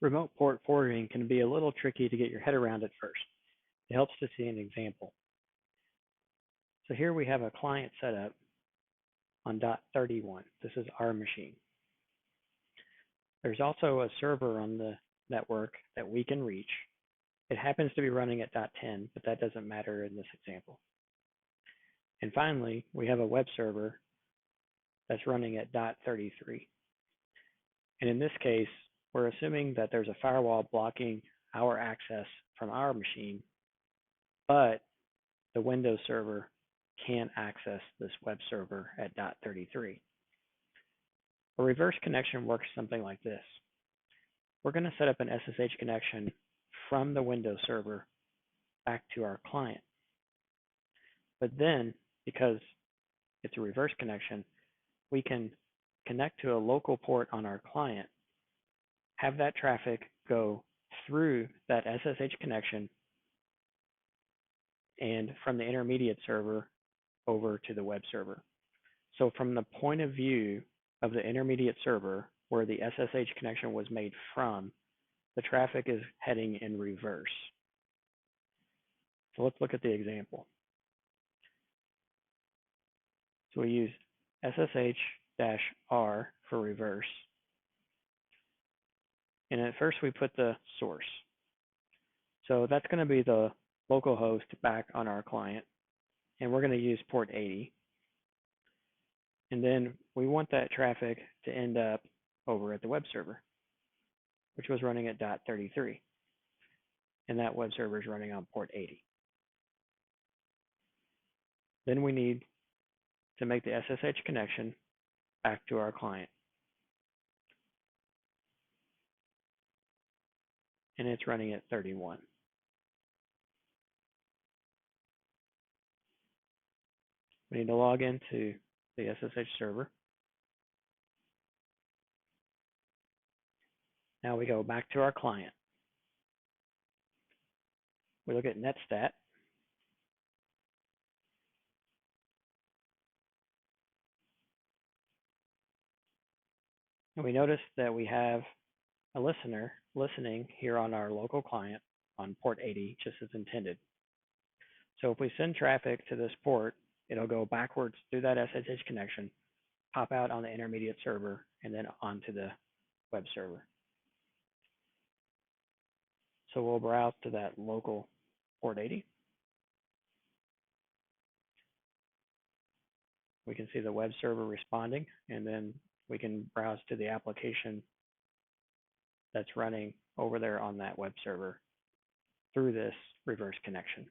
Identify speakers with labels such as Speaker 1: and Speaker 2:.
Speaker 1: Remote port forwarding can be a little tricky to get your head around at first. It helps to see an example. So here we have a client set up on .31. This is our machine. There's also a server on the network that we can reach. It happens to be running at .10, but that doesn't matter in this example. And finally, we have a web server that's running at .33. And in this case, we're assuming that there's a firewall blocking our access from our machine, but the Windows server can't access this web server at .33. A reverse connection works something like this. We're going to set up an SSH connection from the Windows server back to our client. But then, because it's a reverse connection, we can connect to a local port on our client, have that traffic go through that SSH connection and from the intermediate server over to the web server. So from the point of view of the intermediate server where the SSH connection was made from, the traffic is heading in reverse. So let's look at the example. So we use SSH-R for reverse. And at first we put the source. So that's going to be the local host back on our client. And we're going to use port 80. And then we want that traffic to end up over at the web server, which was running at .33. And that web server is running on port 80. Then we need to make the SSH connection back to our client. And it's running at 31. We need to log into the SSH server. Now we go back to our client. We look at netstat. And we notice that we have a listener listening here on our local client on port 80, just as intended. So if we send traffic to this port, it'll go backwards through that SSH connection, pop out on the intermediate server, and then onto the web server. So we'll browse to that local port 80. We can see the web server responding, and then we can browse to the application that's running over there on that web server through this reverse connection.